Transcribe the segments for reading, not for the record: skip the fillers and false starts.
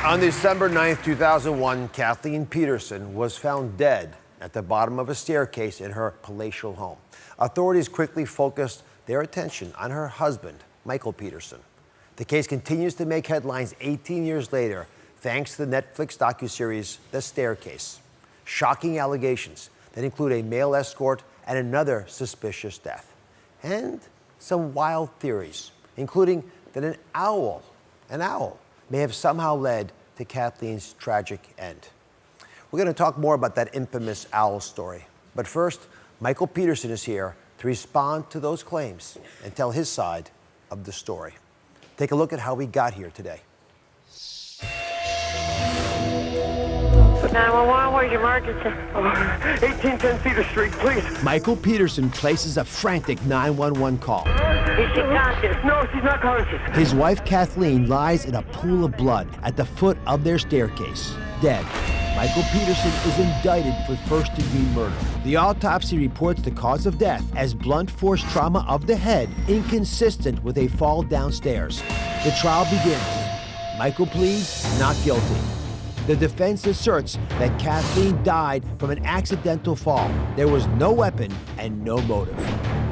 On December 9th, 2001, Kathleen Peterson was found dead at the bottom of a staircase in her palatial home. Authorities quickly focused their attention on her husband, Michael Peterson. The case continues to make headlines 18 years later, thanks to the Netflix docuseries The Staircase. Shocking allegations that include a male escort and another suspicious death. And some wild theories, including that an owl may have somehow led to Kathleen's tragic end. We're going to talk more about that infamous owl story. But first, Michael Peterson is here to respond to those claims and tell his side of the story. Take a look at how we got here today. 911, where's your emergency? 1810 Cedar Street, please. Michael Peterson places a frantic 911 call. Is she conscious? No, she's not conscious. His wife, Kathleen, lies in a pool of blood at the foot of their staircase, dead. Michael Peterson is indicted for first-degree murder. The autopsy reports the cause of death as blunt force trauma of the head, inconsistent with a fall downstairs. The trial begins. Michael pleads not guilty. The defense asserts that Kathleen died from an accidental fall. There was no weapon and no motive.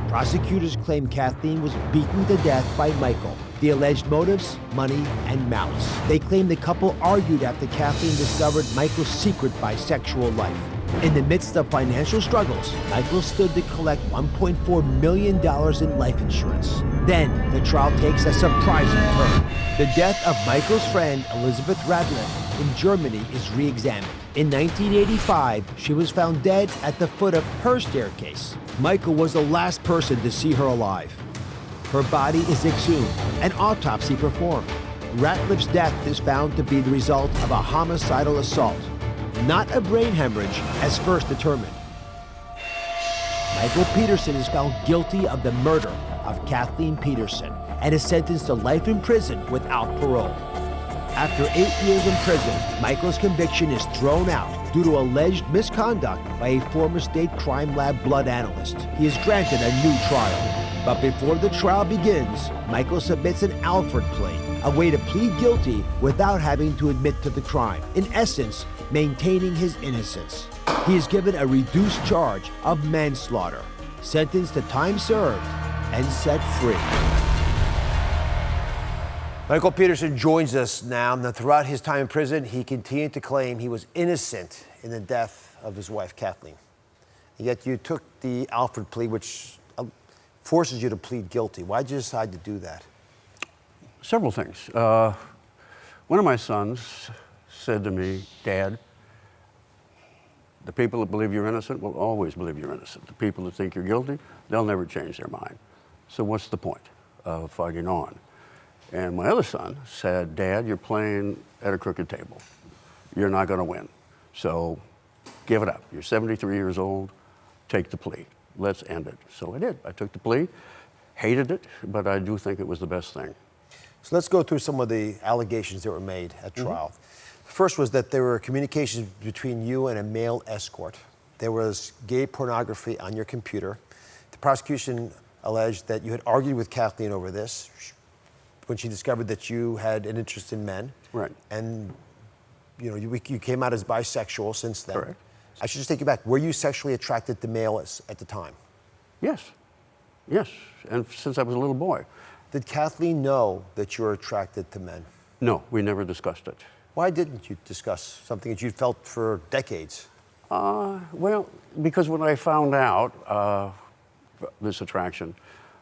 Prosecutors claim Kathleen was beaten to death by Michael. The alleged motives, money, and malice. They claim the couple argued after Kathleen discovered Michael's secret bisexual life. In the midst of financial struggles, Michael stood to collect $1.4 million in life insurance. Then, the trial takes a surprising turn. The death of Michael's friend, Elizabeth Radliff, in Germany is re-examined. In 1985, she was found dead at the foot of her staircase. Michael was the last person to see her alive. Her body is exhumed, an autopsy performed. Ratliff's death is found to be the result of a homicidal assault, not a brain hemorrhage as first determined. Michael Peterson is found guilty of the murder of Kathleen Peterson and is sentenced to life in prison without parole. After 8 years in prison, Michael's conviction is thrown out due to alleged misconduct by a former state crime lab blood analyst. He is granted a new trial. But before the trial begins, Michael submits an Alford plea, a way to plead guilty without having to admit to the crime. In essence, maintaining his innocence. He is given a reduced charge of manslaughter, sentenced to time served, and set free. Michael Peterson joins us now. Now, throughout his time in prison, he continued to claim he was innocent in the death of his wife, Kathleen. Yet you took the Alford plea, which forces you to plead guilty. Why did you decide to do that? Several things. One of my sons said to me, Dad, the people that believe you're innocent will always believe you're innocent. The people that think you're guilty, they'll never change their mind. So what's the point of fighting on? And my other son said, Dad, you're playing at a crooked table. You're not going to win. So give it up. You're 73 years old. Take the plea. Let's end it. So I did. I took the plea, hated it, but I do think it was the best thing. So let's go through some of the allegations that were made at trial. The first was that there were communications between you and a male escort. There was gay pornography on your computer. The prosecution alleged that you had argued with Kathleen over this when she discovered that you had an interest in men. Right. And you came out as bisexual since then. Correct. I should just take you back. Were you sexually attracted to males at the time? Yes. Yes. And since I was a little boy. Did Kathleen know that you were attracted to men? No, we never discussed it. Why didn't you discuss something that you felt for decades? Well, because when I found out this attraction,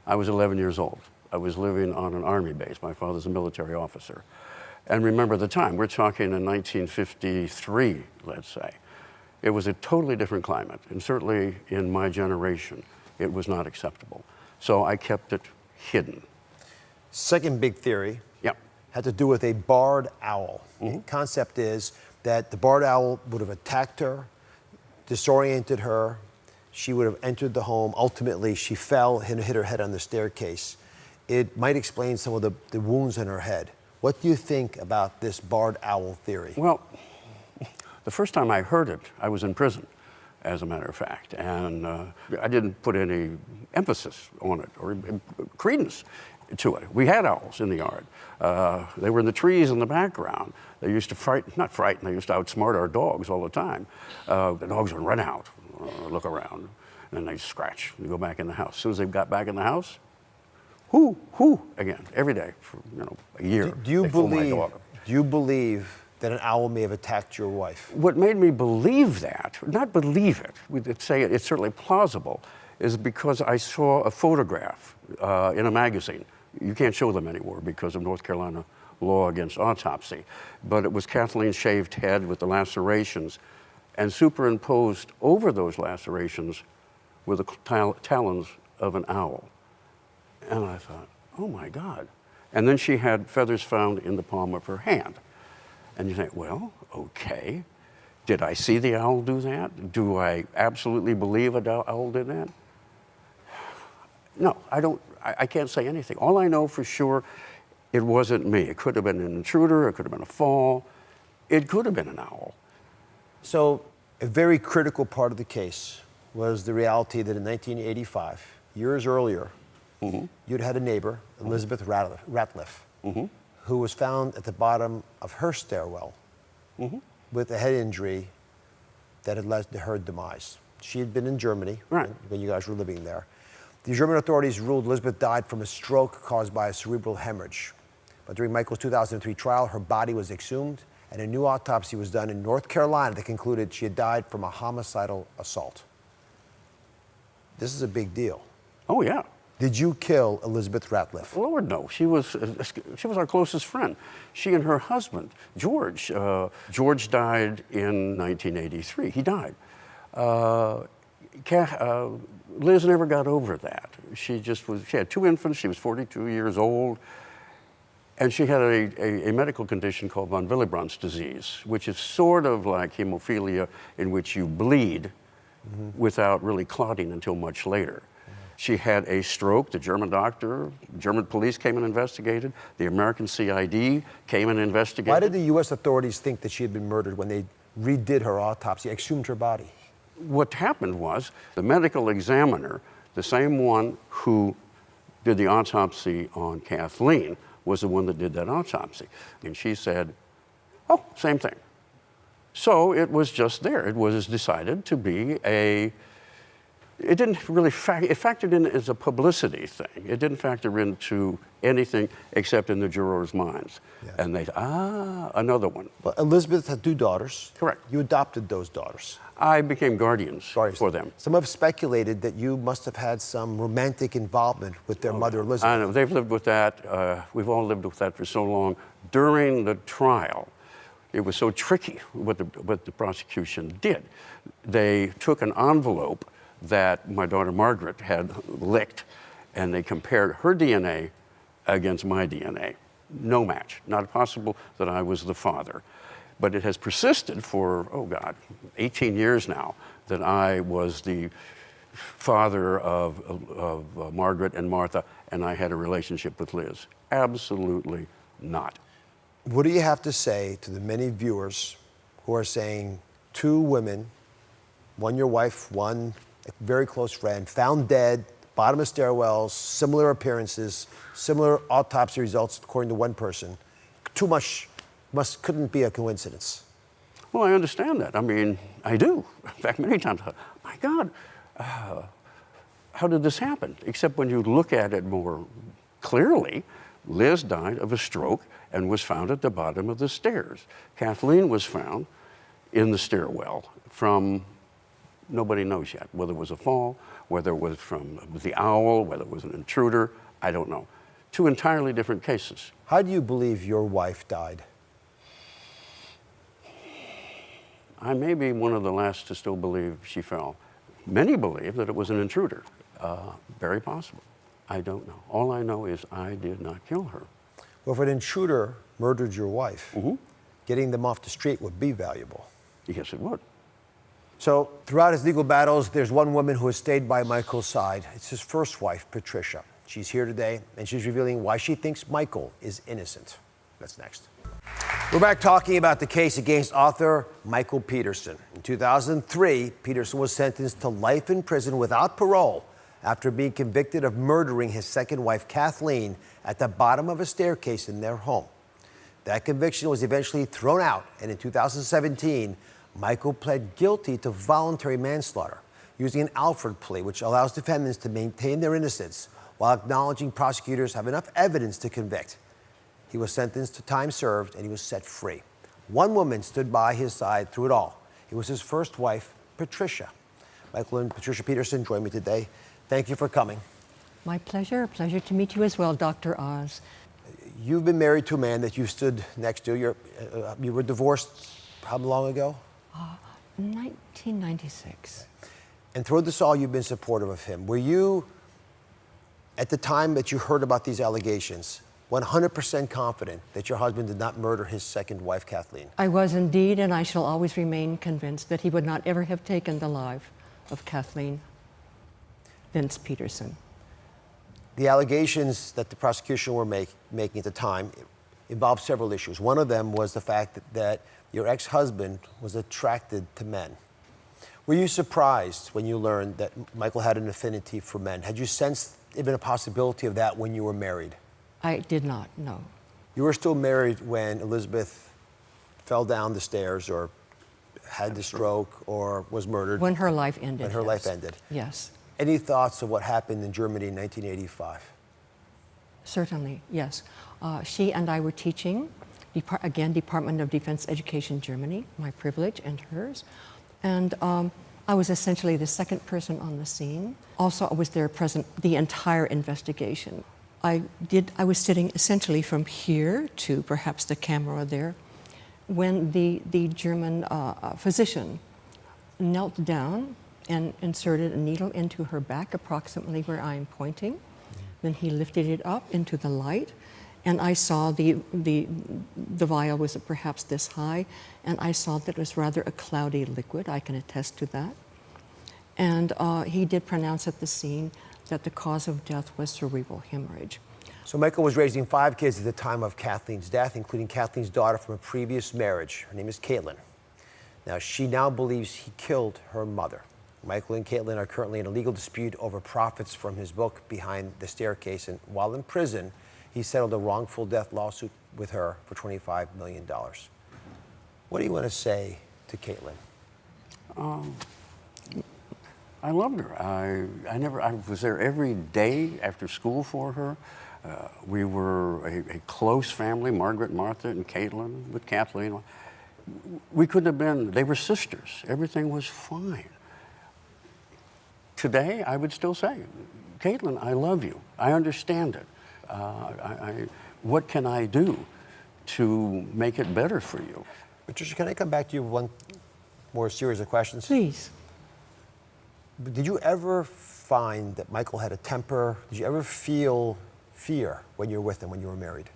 I was 11 years old. I was living on an army base. My father's a military officer. And remember the time, we're talking in 1953, let's say. It was a totally different climate, and certainly in my generation, it was not acceptable. So I kept it hidden. Second big theory had to do with a barred owl. The concept is that the barred owl would have attacked her, disoriented her, she would have entered the home. Ultimately, she fell and hit her head on the staircase. It might explain some of the wounds in her head. What do you think about this barred owl theory? Well, the first time I heard it, I was in prison, as a matter of fact, and I didn't put any emphasis on it or credence. to it. We had owls in the yard. They were in the trees in the background. They used to not frighten, they used to outsmart our dogs all the time. The dogs would run out, look around, and then they'd scratch and go back in the house. As soon as they got back in the house, whoo, again, every day for a year. Do you believe that an owl may have attacked your wife? What made me believe that, not believe it, we'd say it's certainly plausible, is because I saw a photograph in a magazine. You can't show them anymore because of North Carolina law against autopsy. But it was Kathleen's shaved head with the lacerations, and superimposed over those lacerations were the talons of an owl. And I thought, oh my God. And then she had feathers found in the palm of her hand. And you think, well, okay. Did I see the owl do that? Do I absolutely believe an owl did that? No, I can't say anything. All I know for sure, it wasn't me. It could have been an intruder, it could have been a fall, it could have been an owl. So a very critical part of the case was the reality that in 1985, years earlier, you'd had a neighbor, Elizabeth Ratliff, who was found at the bottom of her stairwell with a head injury that had led to her demise. She had been in Germany when you guys were living there. The German authorities ruled Elizabeth died from a stroke caused by a cerebral hemorrhage. But during Michael's 2003 trial, her body was exhumed and a new autopsy was done in North Carolina that concluded she had died from a homicidal assault. This is a big deal. Oh, yeah. Did you kill Elizabeth Ratliff? Lord, no. She was our closest friend. She and her husband, George. George died in 1983. He died. Liz never got over that. She had two infants. She was 42 years old. And she had a medical condition called von Willebrand's disease, which is sort of like hemophilia, in which you bleed without really clotting until much later. She had a stroke. The German doctor, German police came and investigated. The American CID came and investigated. Why did the U.S. authorities think that she had been murdered when they redid her autopsy, exhumed her body? What happened was the medical examiner, the same one who did the autopsy on Kathleen, was the one that did that autopsy. And she said, oh, same thing. So it was just there. It was decided to be it didn't really it factored in as a publicity thing. It didn't factor into anything except in the jurors' minds. Yeah. And they, another one. Well, Elizabeth had two daughters. Correct. You adopted those daughters. I became guardians for them. Some have speculated that you must have had some romantic involvement with their mother, Elizabeth. I know. They've lived with that. We've all lived with that for so long. During the trial, it was so tricky what the prosecution did. They took an envelope that my daughter Margaret had licked, and they compared her DNA against my DNA. No match. Not possible that I was the father. But it has persisted for, 18 years now, that I was the father of Margaret and Martha, and I had a relationship with Liz. Absolutely not. What do you have to say to the many viewers who are saying two women, one your wife, one a very close friend, found dead, bottom of stairwells, similar appearances, similar autopsy results, according to one person. Too much couldn't be a coincidence. Well, I understand that. I mean, I do. In fact, many times I thought, my God, how did this happen? Except when you look at it more clearly, Liz died of a stroke and was found at the bottom of the stairs. Kathleen was found in the stairwell from, nobody knows yet, whether it was a fall, whether it was from the owl, whether it was an intruder, I don't know. Two entirely different cases. How do you believe your wife died? I may be one of the last to still believe she fell. Many believe that it was an intruder. Very possible. I don't know. All I know is I did not kill her. Well, if an intruder murdered your wife, getting them off the street would be valuable. Yes, it would. So throughout his legal battles, there's one woman who has stayed by Michael's side. It's his first wife, Patricia. She's here today, and she's revealing why she thinks Michael is innocent. That's next. We're back talking about the case against author Michael Peterson. In 2003, Peterson was sentenced to life in prison without parole after being convicted of murdering his second wife, Kathleen, at the bottom of a staircase in their home. That conviction was eventually thrown out, and in 2017, Michael pled guilty to voluntary manslaughter, using an Alford plea, which allows defendants to maintain their innocence while acknowledging prosecutors have enough evidence to convict. He was sentenced to time served, and he was set free. One woman stood by his side through it all. It was his first wife, Patricia. Michael and Patricia Peterson join me today. Thank you for coming. My pleasure. A pleasure to meet you as well, Dr. Oz. You've been married to a man that you stood next to. You were divorced how long ago? 1996. And through this all, you've been supportive of him. Were you, at the time that you heard about these allegations, 100% confident that your husband did not murder his second wife, Kathleen? I was indeed, and I shall always remain convinced that he would not ever have taken the life of Kathleen Vince Peterson. The allegations that the prosecution were making at the time involved several issues. One of them was the fact that your ex-husband was attracted to men. Were you surprised when you learned that Michael had an affinity for men? Had you sensed even a possibility of that when you were married? I did not, no. You were still married when Elizabeth fell down the stairs or had the stroke or was murdered? When her life ended. When her yes. life ended. Yes. Any thoughts of what happened in Germany in 1985? Certainly, yes. She and I were teaching, again, Department of Defense Education Germany, my privilege and hers. And I was essentially the second person on the scene. Also, I was there present the entire investigation. I was sitting essentially from here to perhaps the camera there when the German physician knelt down and inserted a needle into her back, approximately where I am pointing. Then he lifted it up into the light, and I saw the vial was perhaps this high, and I saw that it was rather a cloudy liquid. I can attest to that. And he did pronounce at the scene that the cause of death was cerebral hemorrhage. So Michael was raising 5 kids at the time of Kathleen's death, including Kathleen's daughter from a previous marriage. Her name is Caitlin. Now, she now believes he killed her mother. Michael and Caitlin are currently in a legal dispute over profits from his book, Behind the Staircase, and while in prison, he settled a wrongful death lawsuit with her for $25 million. What do you want to say to Caitlin? I loved her. I was there every day after school for her. We were a close family, Margaret, Martha, and Caitlin with Kathleen. We couldn't have been, they were sisters. Everything was fine. Today, I would still say, Caitlin, I love you. I understand it. What can I do to make it better for you? Patricia, can I come back to you with one more series of questions? Please. Did you ever find that Michael had a temper? Did you ever feel fear when you were with him, when you were married?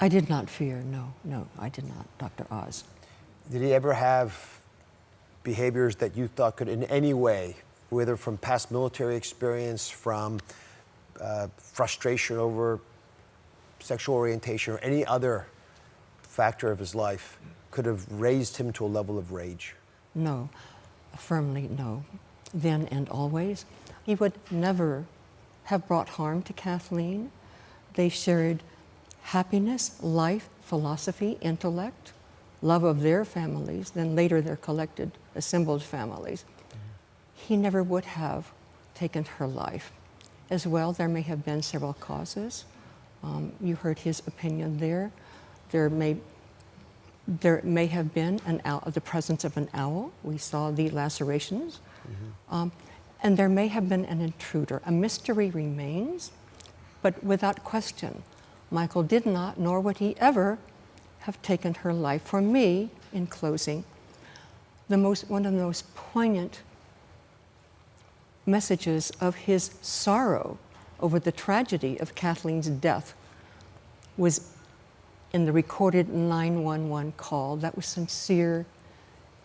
I did not fear, no, I did not, Dr. Oz. Did he ever have behaviors that you thought could in any way, whether from past military experience, from frustration over sexual orientation, or any other factor of his life, could have raised him to a level of rage? No, firmly no. Then and always. He would never have brought harm to Kathleen. They shared happiness, life, philosophy, intellect, love of their families, then later their collected, assembled families. He never would have taken her life. As well, there may have been several causes. You heard his opinion there. There may have been the presence of an owl. We saw the lacerations. And there may have been an intruder. A mystery remains, but without question, Michael did not, nor would he ever have taken her life. For me, in closing, one of the most poignant messages of his sorrow over the tragedy of Kathleen's death was in the recorded 911 call. That was sincere,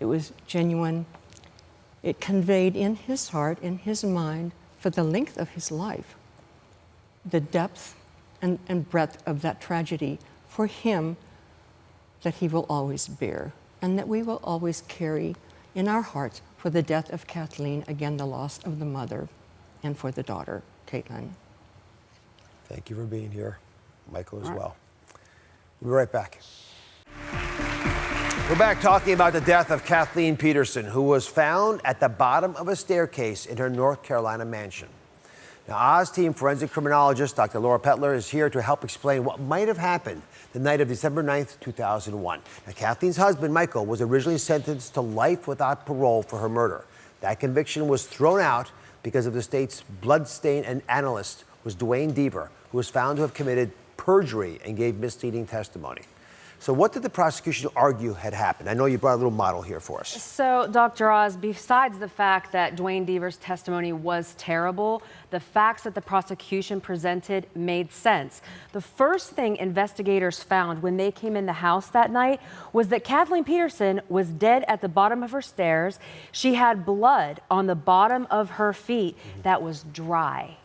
it was genuine. It conveyed in his heart, in his mind, for the length of his life, the depth and breadth of that tragedy for him that he will always bear, and that we will always carry in our hearts for the death of Kathleen, again, the loss of the mother. and for the daughter, Caitlin. Thank you for being here, Michael, as well. We'll be right back. We're back talking about the death of Kathleen Peterson, who was found at the bottom of a staircase in her North Carolina mansion. Now, Oz team forensic criminologist Dr. Laura Petler is here to help explain what might have happened the night of December 9th, 2001. Now, Kathleen's husband, Michael, was originally sentenced to life without parole for her murder. That conviction was thrown out because of the state's bloodstain, and analyst was Dwayne Deaver, who was found to have committed perjury and gave misleading testimony. So what did the prosecution argue had happened? I know you brought a little model here for us. So, Dr. Oz, besides the fact that Dwayne Deaver's testimony was terrible, the facts that the prosecution presented made sense. The first thing investigators found when they came in the house that night was that Kathleen Peterson was dead at the bottom of her stairs. She had blood on the bottom of her feet that was dry.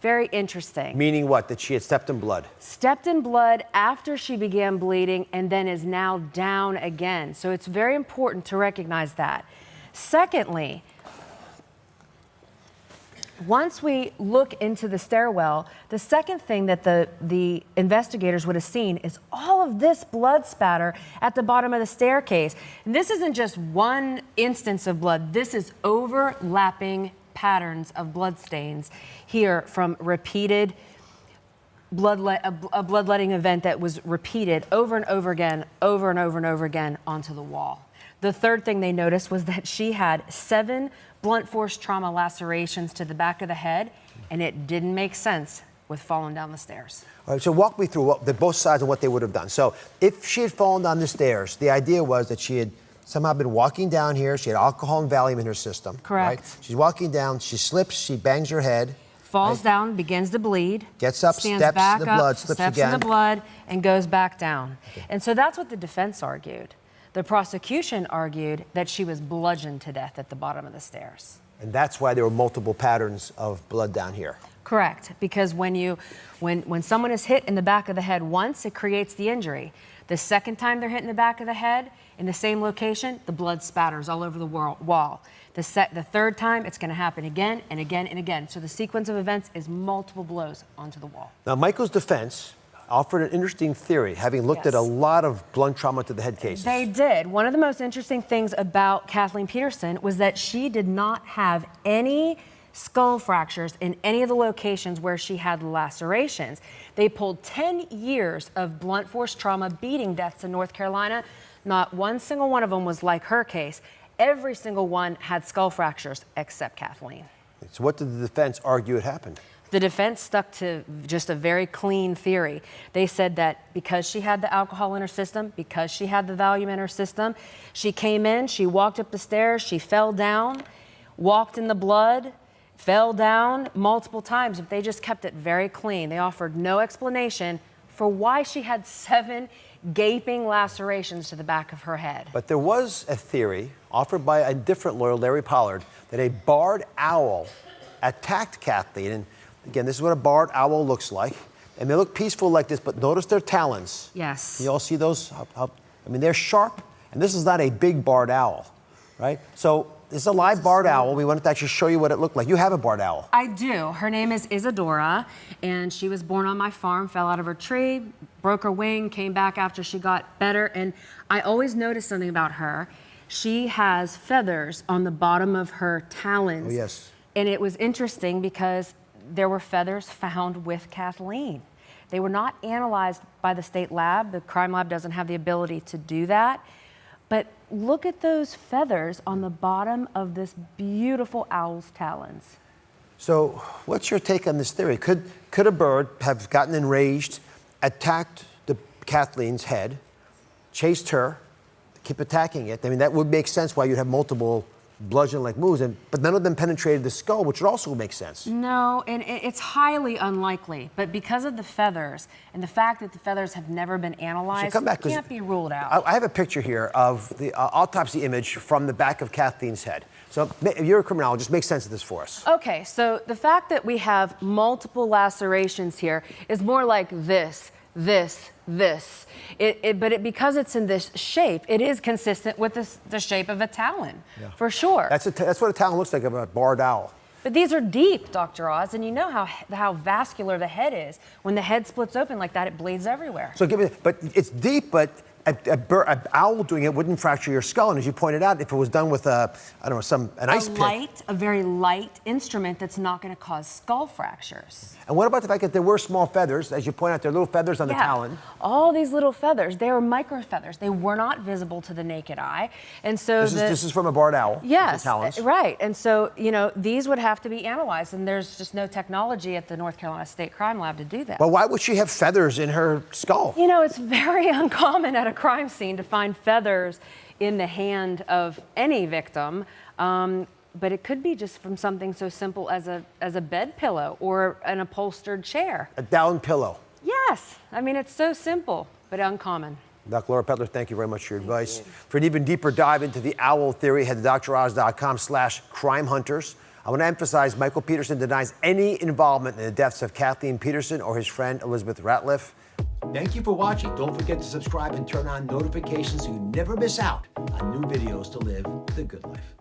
Very interesting. Meaning what? That she had stepped in blood? Stepped in blood after she began bleeding and then is now down again. So it's very important to recognize that. Secondly, once we look into the stairwell, the second thing that the investigators would have seen is all of this blood spatter at the bottom of the staircase. And this isn't just one instance of blood. This is overlapping patterns of blood stains here from repeated a bloodletting event that was repeated over and over again, over and over and over again onto the wall. The third thing they noticed was that she had 7 blunt force trauma lacerations to the back of the head, and it didn't make sense with falling down the stairs. All right, so walk me through both sides of what they would have done. So if she had fallen down the stairs, the idea was that she had somehow been walking down here. She had alcohol and Valium in her system. Correct. Right? She's walking down, she slips, she bangs her head. Falls right? down, begins to bleed. Gets up, stands steps back in the up, blood, slips steps again. in the blood, and goes back down. Okay. And so that's what the defense argued. The prosecution argued that she was bludgeoned to death at the bottom of the stairs. And that's why there were multiple patterns of blood down here. Correct, because when someone is hit in the back of the head once, it creates the injury. The second time they're hit in the back of the head, in the same location, the blood spatters all over the wall. The third time, it's going to happen again and again and again. So the sequence of events is multiple blows onto the wall. Now, Michael's defense offered an interesting theory, having looked at a lot of blunt trauma to the head cases. They did. One of the most interesting things about Kathleen Peterson was that she did not have any skull fractures in any of the locations where she had lacerations. They pulled 10 years of blunt force trauma beating deaths in North Carolina. Not one single one of them was like her case. Every single one had skull fractures except Kathleen. So what did the defense argue had happened? The defense stuck to just a very clean theory. They said that because she had the alcohol in her system, because she had the Valium in her system, she came in, she walked up the stairs, she fell down, walked in the blood, fell down multiple times, but they just kept it very clean. They offered no explanation for why she had 7 gaping lacerations to the back of her head. But there was a theory offered by a different lawyer, Larry Pollard, that a barred owl attacked Kathleen. And again, this is what a barred owl looks like. And they look peaceful like this, but notice their talons. Yes. You all see those? I mean, they're sharp. And this is not a big barred owl, right? So this is a live barred owl. We wanted to actually show you what it looked like. You have a barred owl. I do. Her name is Isadora, and she was born on my farm, fell out of her tree, broke her wing, came back after she got better. And I always noticed something about her. She has feathers on the bottom of her talons. Oh, yes. And it was interesting because there were feathers found with Kathleen. They were not analyzed by the state lab. The crime lab doesn't have the ability to do that. But look at those feathers on the bottom of this beautiful owl's talons. So what's your take on this theory? Could a bird have gotten enraged, attacked Kathleen's head, chased her, keep attacking it? I mean, that would make sense why you'd have multiple bludgeon-like moves, but none of them penetrated the skull, which would also make sense. No, and it's highly unlikely. But because of the feathers and the fact that the feathers have never been analyzed, it can't be ruled out. I have a picture here of the autopsy image from the back of Kathleen's head. So if you're a criminologist, make sense of this for us. Okay, so the fact that we have multiple lacerations here is more like this. Because it's in this shape, it is consistent with the shape of a talon, for sure. That's what a talon looks like of a barred owl. But these are deep, Dr. Oz, and you know how vascular the head is. When the head splits open like that, it bleeds everywhere. So but it's deep, but an owl doing it wouldn't fracture your skull. And as you pointed out, if it was done with an ice pick. A very light instrument that's not going to cause skull fractures. And what about the fact that there were small feathers? As you point out, there are little feathers on the talon. All these little feathers, they were micro feathers. They were not visible to the naked eye. And so this is from a barred owl. Yes, the talons. right. And so, these would have to be analyzed, and there's just no technology at the North Carolina State Crime Lab to do that. Well, why would she have feathers in her skull? It's very uncommon at a crime scene to find feathers in the hand of any victim. But it could be just from something so simple as a bed pillow or an upholstered chair. A down pillow. Yes. I mean, it's so simple, but uncommon. Dr. Laura Pettler, thank you very much for your advice. For an even deeper dive into the owl theory, head to droz.com/crimehunters. I want to emphasize Michael Peterson denies any involvement in the deaths of Kathleen Peterson or his friend Elizabeth Ratliff. Thank you for watching. Don't forget to subscribe and turn on notifications so you never miss out on new videos to live the good life.